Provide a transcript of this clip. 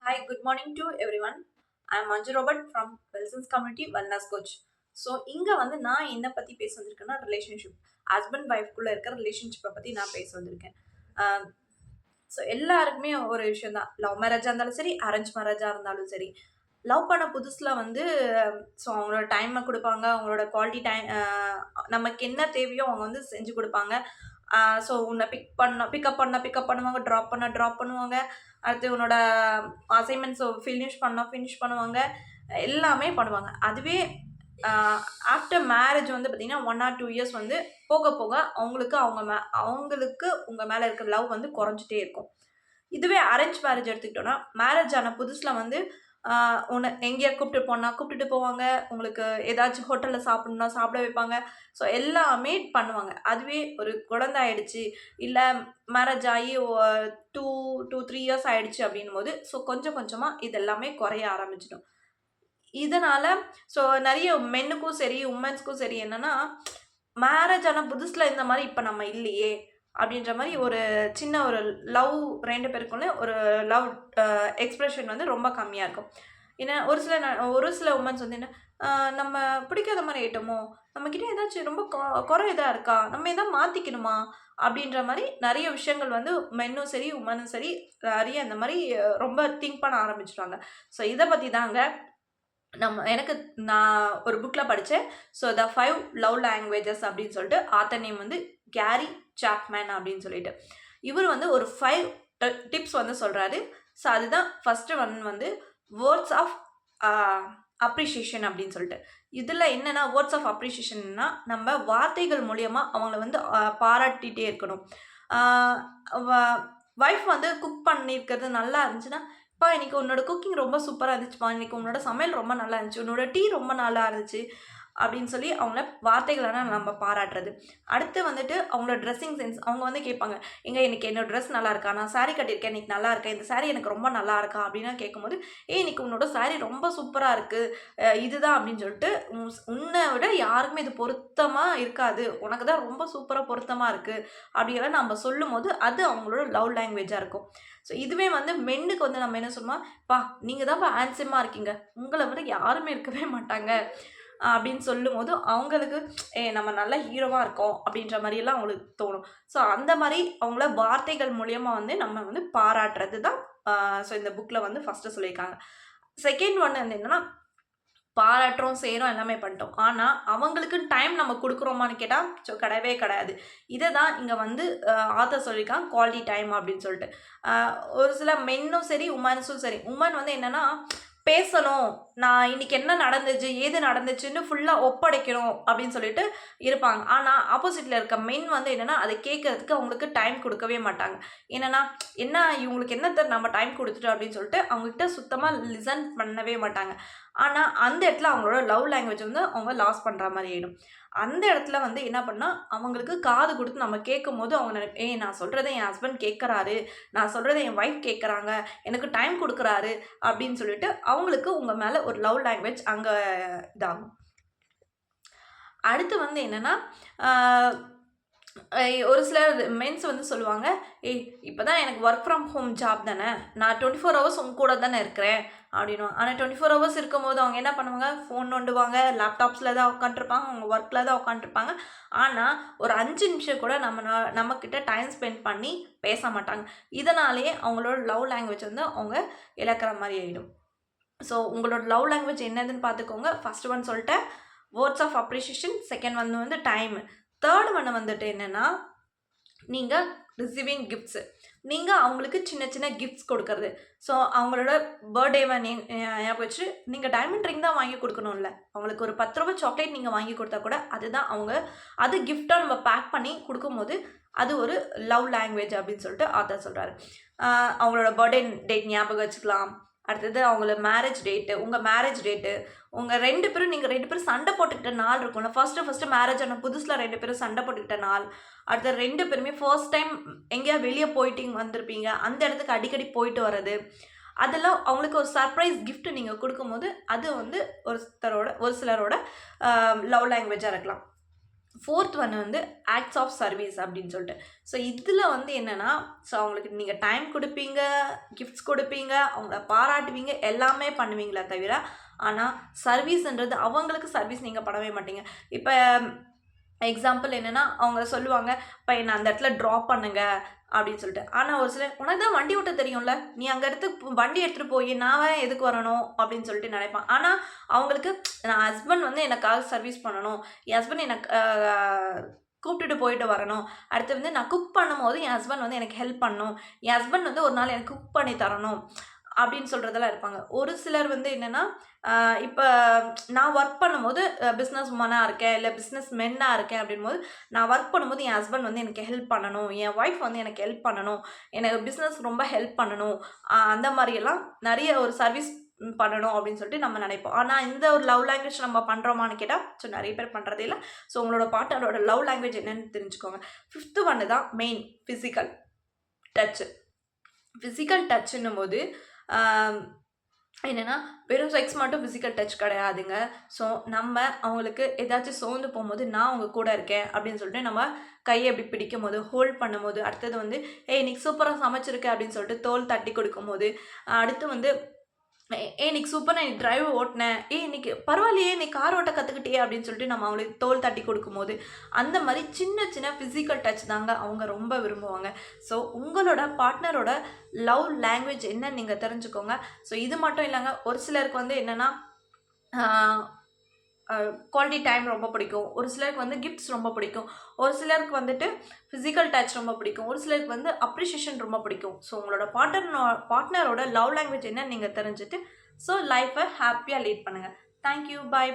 Hi, good morning to everyone. I am Manju Robert from Wilson's Community Wellness Coach. So இங்கே வந்து நான் என்ன பற்றி பேச வந்திருக்கேன்னா ரிலேஷன்ஷிப் ஹஸ்பண்ட் ஒய்ஃப்குள்ளே இருக்கிற ரிலேஷன்ஷிப்பை பற்றி நான் பேச வந்திருக்கேன். ஸோ எல்லாருக்குமே ஒரு விஷயம் தான், லவ் மேரேஜாக இருந்தாலும் சரி, அரேஞ்ச் மேரேஜாக இருந்தாலும் சரி. லவ் பண்ண புதுசில் வந்து ஸோ அவங்களோட டைமை கொடுப்பாங்க, அவங்களோட குவாலிட்டி டைம், நமக்கு என்ன தேவையோ அவங்க வந்து செஞ்சு கொடுப்பாங்க. ஸோ உன்னை பிக்கப் பண்ணுவாங்க, ட்ராப் பண்ணுவாங்க. அடுத்து உன்னோட அசைன்மெண்ட்ஸை ஃபினிஷ் பண்ணுவாங்க, எல்லாமே பண்ணுவாங்க. அதுவே ஆஃப்டர் மேரேஜ் வந்து பார்த்தீங்கன்னா 1 or 2 இயர்ஸ் வந்து போக போக அவங்களுக்கு உங்கள் மேலே இருக்கிற லவ் வந்து குறைஞ்சிட்டே இருக்கும். இதுவே அரேஞ்ச் மேரேஜ் எடுத்துக்கிட்டோன்னா, மேரேஜ் ஆன புதுசில் வந்து உன்னை எங்கேயா கூப்பிட்டுட்டு போவாங்க, உங்களுக்கு ஏதாச்சும் ஹோட்டலில் சாப்பிட்ணுன்னா சாப்பிட வைப்பாங்க. ஸோ எல்லாமே பண்ணுவாங்க. அதுவே ஒரு குழந்தை ஆயிடுச்சு, இல்லை மேரேஜ் ஆகி 2-3 இயர்ஸ் ஆயிடுச்சு அப்படின்னும்போது ஸோ கொஞ்சம் கொஞ்சமாக இது எல்லாமே குறைய ஆரம்பிச்சிடும். இதனால் ஸோ நிறைய மென்னுக்கும் சரி உமன்ஸ்க்கும் சரி என்னென்னா, மேரேஜ் ஆன புதுசில் இந்த மாதிரி இப்போ நம்ம இல்லையே அப்படின்ற மாதிரி ஒரு சின்ன ஒரு லவ் 2 பேருக்குள்ளே ஒரு லவ் எக்ஸ்பிரஷன் வந்து ரொம்ப கம்மியாக இருக்கும். ஏன்னா ஒரு சில உமன்ஸ் வந்து என்ன, நம்ம பிடிக்காத மாதிரி ஆயிட்டோமோ, நம்மக்கிட்ட ஏதாச்சும் ரொம்ப குறை இதாக இருக்கா, நம்ம எதாவது மாற்றிக்கணுமா அப்படின்ற மாதிரி நிறைய விஷயங்கள் வந்து மென்னும் சரி உமனும் சரி நிறைய இந்த மாதிரி ரொம்ப திங்க் பண்ண ஆரம்பிச்சிடுவாங்க. ஸோ இதை பற்றி தாங்க நான் ஒரு புக்கில் படித்தேன். ஸோ த 5 லவ் லாங்குவேஜஸ் அப்படின்னு சொல்லிட்டு ஆத்தர் நேம் வந்து கேரி சாப்மேன் அப்படின்னு சொல்லிட்டு. இவர் வந்து ஒரு 5 டிப்ஸ் வந்து சொல்கிறாரு. ஸோ அதுதான் ஃபஸ்ட்டு வந்து வேர்ட்ஸ் ஆஃப் அப்ரிஷியேஷன் அப்படின்னு சொல்லிட்டு. இதில் என்னென்னா, வேர்ட்ஸ் ஆஃப் அப்ரிஷியேஷன்னா நம்ம வார்த்தைகள் மூலியமாக அவங்கள வந்து பாராட்டிகிட்டே இருக்கணும். ஒய்ஃப் வந்து குக் பண்ணியிருக்கிறது நல்லா இருந்துச்சுன்னா, "அப்பா இன்னைக்கு உன்னோட குக்கிங் ரொம்ப சூப்பராக இருந்துச்சுப்பா, இன்னைக்கு உன்னோட சமையல் ரொம்ப நல்லா இருந்துச்சு, உன்னோட டீ ரொம்ப நல்லா இருந்துச்சு" அப்படின்னு சொல்லி அவங்கள வார்த்தைகளான நம்ம பாராட்டுறது. அடுத்து வந்துட்டு அவங்களோட ட்ரெஸ்ஸிங் சென்ஸ். அவங்க வந்து கேட்பாங்க, இன்னைக்கு என்னோட ட்ரெஸ் நல்லா இருக்கா, நான் சாரீ கட்டியிருக்கேன் இன்னைக்கு நல்லா இருக்கேன், இந்த சாரீ எனக்கு ரொம்ப நல்லா இருக்கா அப்படின்னா கேட்கும்போது, இன்னைக்கு உன்னோட சாரீ ரொம்ப சூப்பராக இருக்குது, இதுதான் அப்படின்னு சொல்லிட்டு, உன்னை விட யாருக்குமே இது பொருத்தமாக இருக்காது, உனக்கு தான் ரொம்ப சூப்பராக பொருத்தமாக இருக்குது அப்படியெல்லாம் நம்ம சொல்லும் போது அது அவங்களோட லவ் லாங்குவேஜாக இருக்கும். ஸோ இதுவே வந்து மென்னுக்கு வந்து நம்ம என்ன சொல்லுவோம், நீங்கள் தான்ப்பா ஹேண்ட்ஸமாக இருக்கீங்க, உங்களை விட யாருமே இருக்கவே மாட்டாங்க அப்படின்னு சொல்லும்போது அவங்களுக்கு நம்ம நல்ல ஹீரோவாக இருக்கோம் அப்படின்ற மாதிரியெல்லாம் அவங்களுக்கு தோணும். ஸோ அந்த மாதிரி அவங்கள வார்த்தைகள் மூலியமாக வந்து நம்ம வந்து பாராட்டுறது தான் ஸோ இந்த புக்கில் வந்து ஃபஸ்ட்டு சொல்லியிருக்காங்க. செகண்ட் ஒன்று வந்து என்னென்னா, பாராட்டுறோம், செய்கிறோம், எல்லாமே பண்ணிட்டோம். ஆனால் அவங்களுக்குன்னு டைம் நம்ம கொடுக்குறோமான்னு கேட்டால் ஸோ கிடையவே கிடையாது. இதை தான் இங்கே வந்து ஆத்தர் சொல்லியிருக்காங்க, குவாலிட்டி டைம் அப்படின்னு சொல்லிட்டு. ஒரு சில மென்னும் சரி உமன்ஸும் சரி, உமன் வந்து என்னென்னா பேசணும், நான் இன்னைக்கு என்ன நடந்துச்சு ஏது நடந்துச்சுன்னு ஃபுல்லாக ஒப்படைக்கணும் அப்படின்னு சொல்லிட்டு இருப்பாங்க. ஆனால் ஆப்போசிட்டில் இருக்க மென் வந்து என்னென்னா, அதை கேட்கறதுக்கு அவங்களுக்கு டைம் கொடுக்கவே மாட்டாங்க. என்னென்னா, இவங்களுக்கு என்னத்தை நம்ம டைம் கொடுத்துட்டோம் அப்படின்னு சொல்லிட்டு அவங்ககிட்ட சுத்தமாக லிசன் பண்ணவே மாட்டாங்க. ஆனால் அந்த இடத்துல அவங்களோட லவ் லாங்குவேஜ் வந்து அவங்க லாஸ் பண்ணுற மாதிரி ஆகிடும். அந்த இடத்துல வந்து என்ன பண்ணால், அவங்களுக்கு காது கொடுத்து நம்ம கேட்கும் போது அவங்க நான் சொல்கிறத என் ஹஸ்பண்ட் கேட்குறாரு, நான் சொல்கிறத என் ஒய்ஃப் கேட்குறாங்க, எனக்கு டைம் கொடுக்குறாரு அப்படின்னு சொல்லிட்டு அவங்களுக்கு உங்கள் மேலே ஒரு லவ் லாங்குவேஜ் அங்கே இதாகும். அடுத்து வந்து என்னென்னா, ஒரு சிலர் மென்ஸ் வந்து சொல்லுவாங்க, இப்போ தான் எனக்கு ஒர்க் ஃப்ரம் ஹோம் ஜாப் தானே, நான் 24 ஹவர்ஸ் உங்க கூட தானே இருக்கிறேன் அப்படின்னுவாங்க. ஆனால் 24 ஹவர்ஸ் இருக்கும்போது அவங்க என்ன பண்ணுவாங்க, ஃபோன் நோண்டுவாங்க, லேப்டாப்ஸில் தான் உட்காந்துருப்பாங்க, அவங்க ஒர்க்கில் தான் உட்காந்துருப்பாங்க. ஆனால் ஒரு 5 நிமிஷம் கூட நம்மக்கிட்ட டைம் ஸ்பெண்ட் பண்ணி பேச மாட்டாங்க. இதனாலேயே அவங்களோட லவ் லாங்குவேஜ் வந்து அவங்க இழக்கிற மாதிரி ஆகிடும். ஸோ உங்களோட லவ் லாங்குவேஜ் என்னதுன்னு பார்த்துக்கோங்க. ஃபஸ்ட் ஒன் சொல்லிட்டேன், வேர்ட்ஸ் ஆஃப் அப்ரிஷியேஷன். செகண்ட் ஒன்று வந்து டைம். தேர்ட் ஒன்று வந்துட்டு என்னென்னா, நீங்கள் ரிசீவிங் கிஃப்ட்ஸு. நீங்கள் அவங்களுக்கு சின்ன சின்ன கிஃப்ட்ஸ் கொடுக்கறது. ஸோ அவங்களோட பர்த்டேவை ஞாபகம் வச்சு நீங்கள் டைமண்ட் ரிங் தான் வாங்கி கொடுக்கணும்ல, அவங்களுக்கு ஒரு 10 ரூபா சாக்லேட் நீங்கள் வாங்கி கொடுத்தா கூட அதுதான் அது கிஃப்டாக நம்ம பேக் பண்ணி கொடுக்கும்போது அது ஒரு லவ் லாங்குவேஜ் அப்படின்னு சொல்லிட்டு ஆத்தர் சொல்கிறாரு. அவங்களோட பர்த்டே டேட் ஞாபகம் வச்சுக்கலாம். அடுத்தது அவங்கள மேரேஜ் டேட்டு, உங்கள் மேரேஜ் டேட்டு, நீங்கள் 2 பேரும் சண்டை போட்டுக்கிட்ட நாள் இருக்கும்ல, ஃபஸ்ட்டு மேரேஜ் ஆன புதுசில் 2 பேரும் சண்டை போட்டுக்கிட்ட நாள். அடுத்த 2 பேருமே ஃபர்ஸ்ட் டைம் எங்கேயா வெளியே வந்திருப்பீங்க, அந்த இடத்துக்கு அடிக்கடி போயிட்டு வர்றது, அதெல்லாம் அவங்களுக்கு ஒரு சர்ப்ரைஸ் கிஃப்ட் நீங்கள் கொடுக்கும்போது அது வந்து ஒரு சிலரோட லவ் லாங்குவேஜாக இருக்கலாம். 4th ஒன் வந்து ஆக்ட்ஸ் ஆஃப் சர்வீஸ் அப்படின்னு சொல்லிட்டு. ஸோ இதில் வந்து என்னென்னா, ஸோ அவங்களுக்கு நீங்கள் டைம் கொடுப்பீங்க, கிஃப்ட்ஸ் கொடுப்பீங்க, அவங்கள பாராட்டுவீங்க, எல்லாமே பண்ணுவீங்களே தவிர, ஆனால் சர்வீஸ்ன்றது அவங்களுக்கு சர்வீஸ் நீங்கள் பண்ணவே மாட்டீங்க. இப்போ எக்ஸாம்பிள் என்னென்னா, அவங்க சொல்லுவாங்க, இப்போ என்னை அந்த இடத்துல ட்ராப் பண்ணுங்க அப்படின்னு சொல்லிட்டு. ஆனால் ஒரு சிலர், உனக்கு தான் வண்டி ஓட்ட தெரியும்ல, நீ அங்கே இடத்துக்கு வண்டி எடுத்துகிட்டு போய் நான் வேறு எதுக்கு வரணும் அப்படின்னு சொல்லிட்டு நினைப்பான். ஆனால் அவங்களுக்கு நான் ஹஸ்பண்ட் வந்து எனக்காக சர்வீஸ் பண்ணணும், என் ஹஸ்பண்ட் எனக்கு கூப்பிட்டுட்டு போயிட்டு வரணும், அடுத்து வந்து நான் குக் பண்ணும்போது என் ஹஸ்பண்ட் வந்து எனக்கு ஹெல்ப் பண்ணணும், என் ஹஸ்பண்ட் வந்து ஒரு நாள் எனக்கு குக் பண்ணி தரணும் அப்படின்னு சொல்கிறதெல்லாம் இருப்பாங்க. ஒரு சிலர் வந்து என்னென்னா, இப்போ நான் ஒர்க் பண்ணும்போது பிஸ்னஸ் உமனாக இருக்கேன், இல்லை பிஸ்னஸ் மென்னாக இருக்கேன் அப்படின்போது, நான் ஒர்க் பண்ணும்போது என் ஹஸ்பண்ட் வந்து எனக்கு ஹெல்ப் பண்ணணும், என் ஒய்ஃப் வந்து எனக்கு ஹெல்ப் பண்ணணும், எனக்கு பிஸ்னஸ் ரொம்ப ஹெல்ப் பண்ணணும், அந்த மாதிரியெல்லாம் நிறைய ஒரு சர்வீஸ் பண்ணணும் அப்படின்னு சொல்லிட்டு நம்ம நினைப்போம். ஆனால் இந்த ஒரு லவ் லாங்குவேஜ் நம்ம பண்ணுறோமான்னு கேட்டால், ஸோ நிறைய பேர் பண்ணுறதே இல்லை. ஸோ உங்களோட பார்ட்னரோட லவ் லாங்குவேஜ் என்னன்னு தெரிஞ்சுக்கோங்க. 5th ஒன்று தான் மெயின், ஃபிசிக்கல் டச்சு. ஃபிசிக்கல் டச்சுன்னும் போது என்னென்னா, வெறும் செக்ஸ் மட்டும் ஃபிசிக்கல் டச் கிடையாதுங்க. ஸோ நம்ம அவங்களுக்கு ஏதாச்சும் சோர்ந்து போகும்போது, நான் உங்கள் கூட இருக்கேன் அப்படின்னு சொல்லிட்டு நம்ம கையை எப்படி பிடிக்கும்போது, ஹோல்ட் பண்ணும்போது, அடுத்தது வந்து இன்னைக்கு சூப்பராக சமைச்சிருக்க அப்படின்னு சொல்லிட்டு தோல் தட்டி கொடுக்கும்போது, அடுத்து வந்து இன்னைக்கு சூப்பராக இன்னைக்கு டிரைவ் ஓட்டினேன், இன்னைக்கு பரவாயில்லையே நீ கார் ஓட்ட கற்றுக்கிட்டியே அப்படின்னு சொல்லிட்டு நம்ம அவங்களுக்கு தோல் தட்டி கொடுக்கும்போது, அந்த மாதிரி சின்ன சின்ன ஃபிசிக்கல் டச் தாங்க அவங்க ரொம்ப விரும்புவாங்க. ஸோ உங்களோட பார்ட்னரோட லவ் லாங்குவேஜ் என்னன்னு நீங்கள் தெரிஞ்சுக்கோங்க. ஸோ இது மட்டும் இல்லைங்க, ஒரு சிலருக்கு வந்து என்னென்னா குவாலிட்டி டைம் ரொம்ப பிடிக்கும், ஒரு சிலருக்கு வந்து கிஃப்ட்ஸ் ரொம்ப பிடிக்கும், ஒரு சிலருக்கு வந்துட்டு ஃபிசிக்கல் டச் ரொம்ப பிடிக்கும், ஒரு சிலருக்கு வந்து அப்ரிஷியேஷன் ரொம்ப பிடிக்கும். ஸோ உங்களோட பார்ட்னரோட லவ் லாங்குவேஜ் என்னன்னு நீங்கள் தெரிஞ்சுட்டு ஸோ லைஃப்பை ஹாப்பியாக லீட் பண்ணுங்கள். தேங்க்யூ, பாய்.